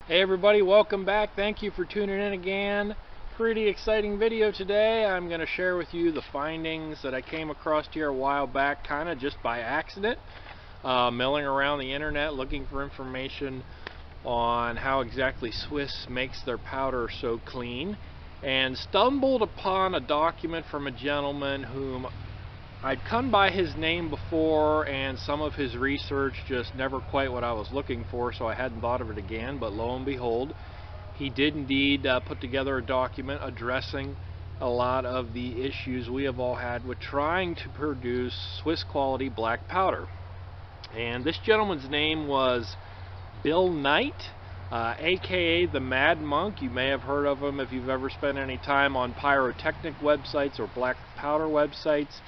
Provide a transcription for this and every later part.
Hey everybody, welcome back. Thank you for tuning in again. Pretty exciting video today. I'm going to share with you the findings that I came across here a while back, kind of just by accident, milling around the internet looking for information on how exactly Swiss makes their powder so clean, and stumbled upon a document from a gentleman whom I'd come by his name before, and some of his research just never quite what I was looking for, so I hadn't thought of it again. But lo and behold, he did indeed put together a document addressing a lot of the issues we have all had with trying to produce Swiss quality black powder. And this gentleman's name was Bill Knight, aka the Mad Monk. You may have heard of him if you've ever spent any time on pyrotechnic websites or black powder websites.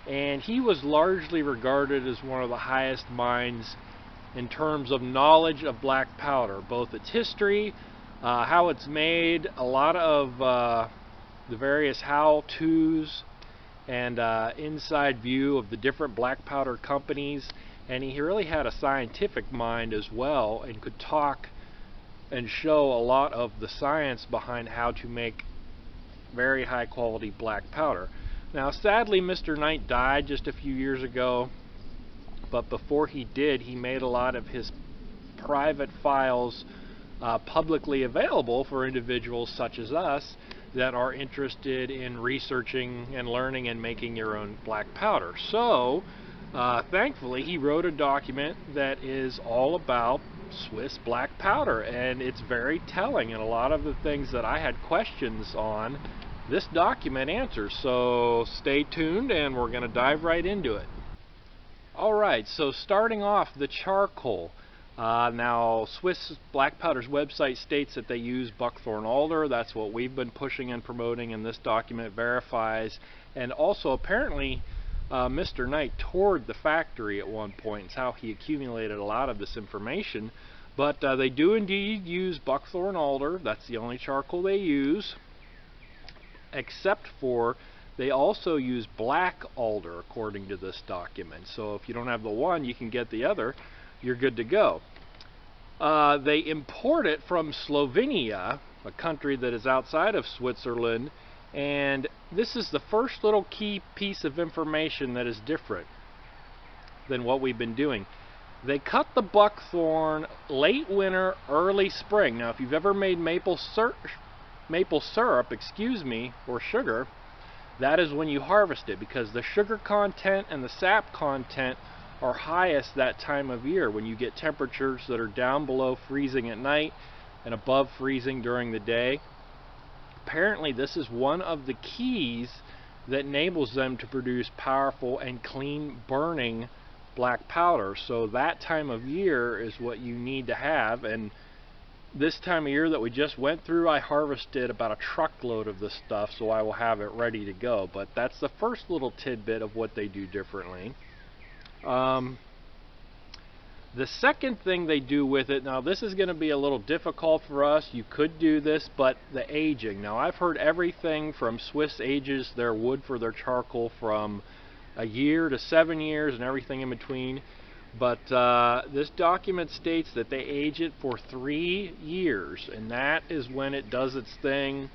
And he was largely regarded as one of the highest minds in terms of knowledge of black powder, both its history, how it's made, a lot of the various how-tos, and inside view of the different black powder companies. And he really had a scientific mind as well, and could talk and show a lot of the science behind how to make very high quality black powder. Now, sadly, Mr. Knight died just a few years ago, but before he did, he made a lot of his private files publicly available for individuals such as us that are interested in researching and learning and making your own black powder. So, thankfully, he wrote a document that is all about Swiss black powder, and it's very telling, and a lot of the things that I had questions on, this document answers. So stay tuned and we're going to dive right into it. Alright, so starting off, the charcoal. Now, Swiss Black Powder's website states that they use buckthorn alder. That's what we've been pushing and promoting, and this document verifies. And also, apparently, Mr. Knight toured the factory at one point. It's how he accumulated a lot of this information. But they do indeed use buckthorn alder. That's the only charcoal they use. Except for they also use black alder, according to this document. So if you don't have the one, you can get the other. You're good to go. They import it from Slovenia, a country that is outside of Switzerland, and this is the first little key piece of information that is different than what we've been doing. They cut the buckthorn late winter, early spring. Now, if you've ever made maple syrup, or sugar, that is when you harvest it, because the sugar content and the sap content are highest that time of year, when you get temperatures that are down below freezing at night and above freezing during the day. Apparently, this is one of the keys that enables them to produce powerful and clean burning black powder. So that time of year is what you need to have, and this time of year that we just went through, I harvested about a truckload of this stuff, so I will have it ready to go. But that's the first little tidbit of what they do differently. The second thing they do with it, now this is going to be a little difficult for us. You could do this, but the aging. Now, I've heard everything from Swiss ages their wood for their charcoal from a year to 7 years and everything in between. But this document states that they age it for 3 years, and that is when it does its thing,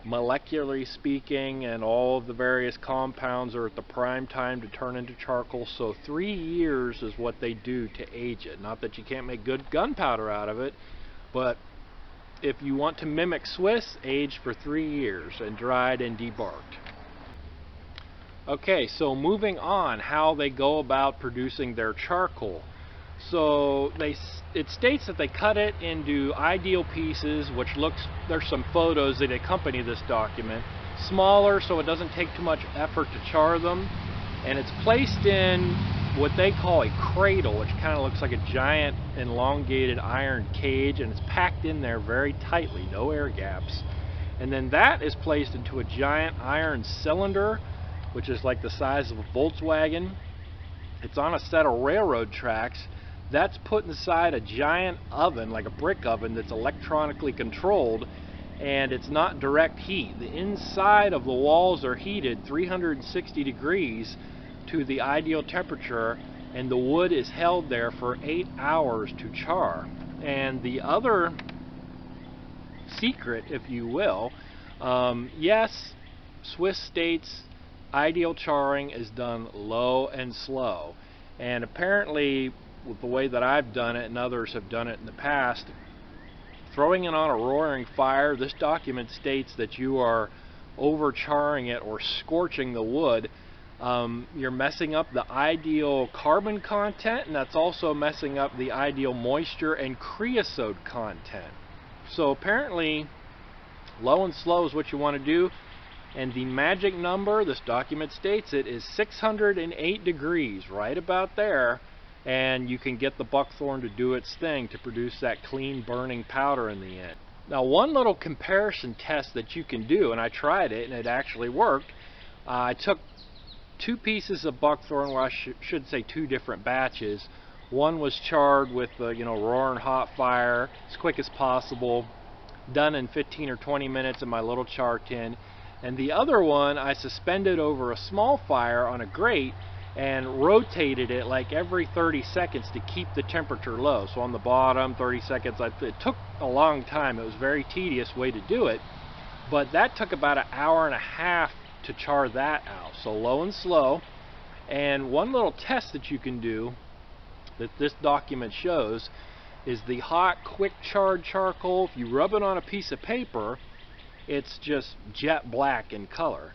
molecularly speaking, and all of the various compounds are at the prime time to turn into charcoal. So 3 years is what they do to age it. Not that you can't make good gunpowder out of it, but if you want to mimic Swiss, aged for 3 years and dried and debarked. Okay, so moving on, how they go about producing their charcoal. So it states that they cut it into ideal pieces, which there's some photos that accompany this document, smaller so it doesn't take too much effort to char them, and it's placed in what they call a cradle, which kind of looks like a giant elongated iron cage, and it's packed in there very tightly, no air gaps. And then that is placed into a giant iron cylinder, which is like the size of a Volkswagen. It's on a set of railroad tracks. That's put inside a giant oven, like a brick oven, that's electronically controlled, and it's not direct heat. The inside of the walls are heated 360 degrees to the ideal temperature, and the wood is held there for 8 hours to char. And the other secret, if you will. Yes, Swiss states ideal charring is done low and slow, and apparently with the way that I've done it and others have done it in the past, throwing it on a roaring fire, this document states that you are overcharring it or scorching the wood. You're messing up the ideal carbon content, and that's also messing up the ideal moisture and creosote content. So apparently low and slow is what you want to do, and the magic number, this document states it, is 608 degrees, right about there, and you can get the buckthorn to do its thing to produce that clean burning powder in the end. Now, one little comparison test that you can do, and I tried it and it actually worked. I took 2 pieces of buckthorn, well, I should say 2 different batches. One was charred with roaring hot fire, as quick as possible, done in 15 or 20 minutes in my little char tin. And the other one I suspended over a small fire on a grate and rotated it like every 30 seconds to keep the temperature low. So on the bottom, 30 seconds. It took a long time. It was a very tedious way to do it, but that took about an hour and a half to char that out. So low and slow. And one little test that you can do that this document shows is the hot, quick charred charcoal. If you rub it on a piece of paper, it's just jet black in color.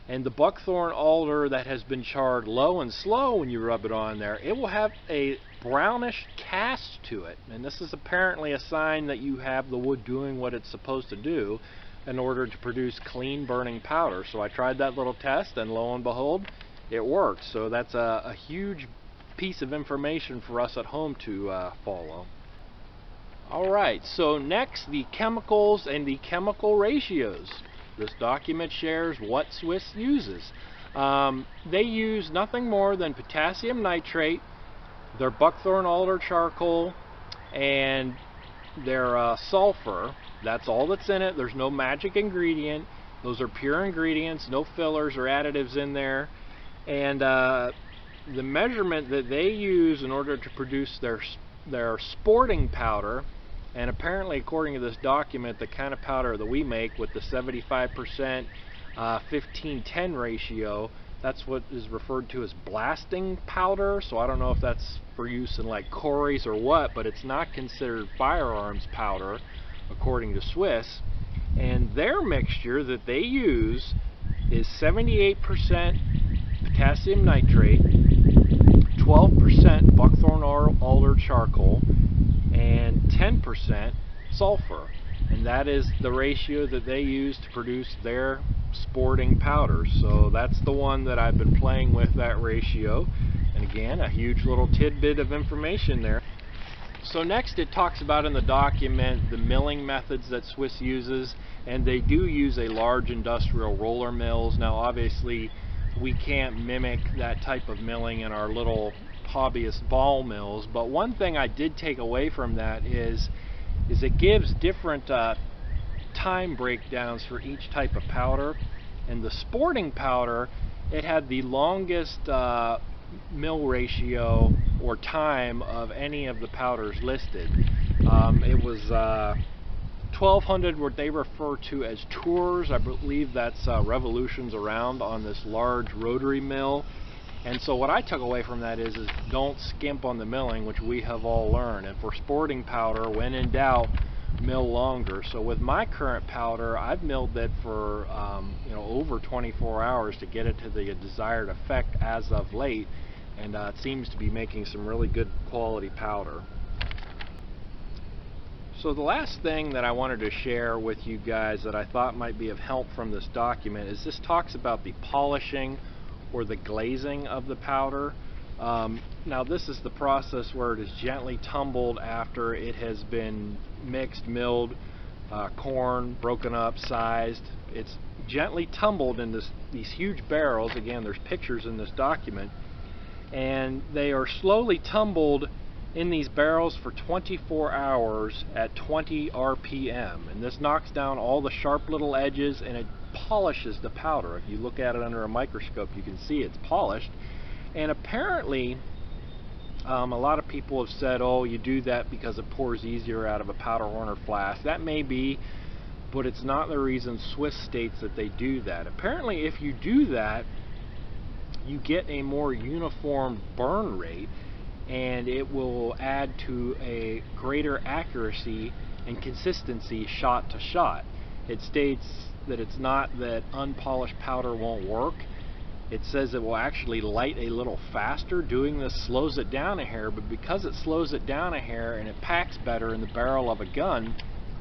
And the buckthorn alder that has been charred low and slow, when you rub it on there, it will have a brownish cast to it. And this is apparently a sign that you have the wood doing what it's supposed to do in order to produce clean burning powder. So I tried that little test, and lo and behold, it worked. So that's a huge piece of information for us at home to follow. Alright, so next, the chemicals and the chemical ratios. This document shares what Swiss uses. They use nothing more than potassium nitrate, their buckthorn alder charcoal, and their sulfur. That's all that's in it. There's no magic ingredient. Those are pure ingredients, no fillers or additives in there. And the measurement that they use in order to produce their sporting powder, and apparently according to this document, the kind of powder that we make with the 75% 15-10 ratio, that's what is referred to as blasting powder. So I don't know if that's for use in like quarries or what, but it's not considered firearms powder according to Swiss. And their mixture that they use is 78% potassium nitrate, 12% buckthorn alder charcoal, and 10% sulfur. And that is the ratio that they use to produce their sporting powders. So that's the one that I've been playing with, that ratio. And again, a huge little tidbit of information there. So next, it talks about in the document the milling methods that Swiss uses, and they do use a large industrial roller mills. Now obviously we can't mimic that type of milling in our little hobbyist ball mills, but one thing I did take away from that is it gives different time breakdowns for each type of powder. And the sporting powder, it had the longest mill ratio or time of any of the powders listed. It was 1200, what they refer to as tours. I believe that's revolutions around on this large rotary mill. And so what I took away from that is don't skimp on the milling, which we have all learned. And for sporting powder, when in doubt, mill longer. So with my current powder, I've milled it for over 24 hours to get it to the desired effect as of late, and it seems to be making some really good quality powder. So the last thing that I wanted to share with you guys that I thought might be of help from this document is this talks about the polishing or the glazing of the powder. Now this is the process where it is gently tumbled after it has been mixed, milled, corn, broken up, sized. It's gently tumbled in these huge barrels. Again, there's pictures in this document, and they are slowly tumbled in these barrels for 24 hours at 20 RPM, and this knocks down all the sharp little edges and it polishes the powder. If you look at it under a microscope, you can see it's polished. And apparently a lot of people have said, oh, you do that because it pours easier out of a powder horn or flask. That may be, but it's not the reason Swiss states that they do that. Apparently, if you do that, you get a more uniform burn rate, and it will add to a greater accuracy and consistency shot to shot. It states that it's not that unpolished powder won't work. It says it will actually light a little faster. Doing this slows it down a hair, but because it slows it down a hair and it packs better in the barrel of a gun,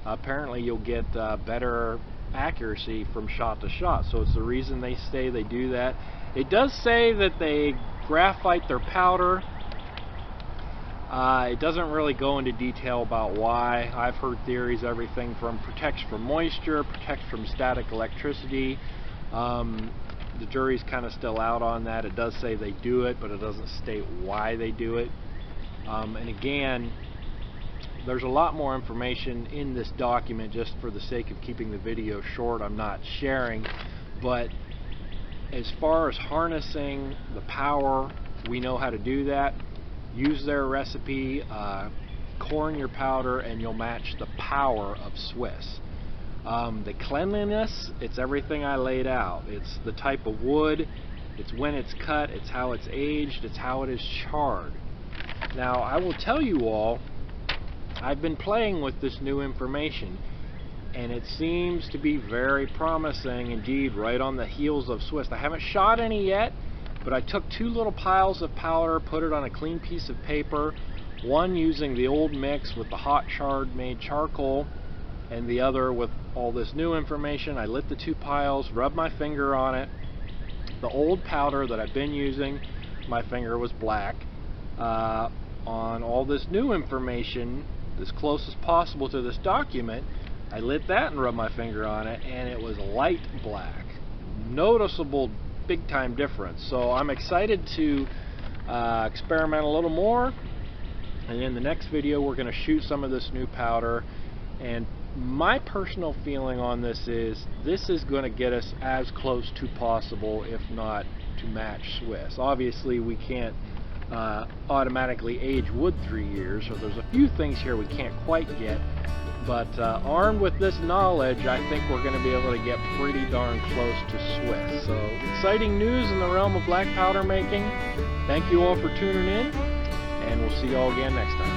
apparently you'll get better accuracy from shot to shot. So it's the reason they say they do that. It does say that they graphite their powder. It doesn't really go into detail about why. I've heard theories, everything from protects from moisture, protects from static electricity. The jury's kind of still out on that. It does say they do it, but it doesn't state why they do it. And again, there's a lot more information in this document. Just for the sake of keeping the video short, I'm not sharing. But as far as harnessing the power, we know how to do that. Use their recipe, corn your powder, and you'll match the power of Swiss. The cleanliness, it's everything I laid out. It's the type of wood, it's when it's cut, it's how it's aged, it's how it is charred. Now, I will tell you all, I've been playing with this new information, and it seems to be very promising indeed, right on the heels of Swiss. I haven't shot any yet, but I took 2 little piles of powder, put it on a clean piece of paper, one using the old mix with the hot charred made charcoal, and the other with all this new information. I lit the 2 piles, rubbed my finger on it. The old powder that I've been using, my finger was black. On all this new information, as close as possible to this document, I lit that and rubbed my finger on it, and it was light black. Noticeable big time difference. So I'm excited to experiment a little more, and in the next video we're going to shoot some of this new powder. And my personal feeling on this is going to get us as close to possible, if not to match Swiss. Obviously we can't automatically age wood 3 years, so there's a few things here we can't quite get. But armed with this knowledge, I think we're going to be able to get pretty darn close to Swiss. So exciting news in the realm of black powder making. Thank you all for tuning in, and we'll see you all again next time.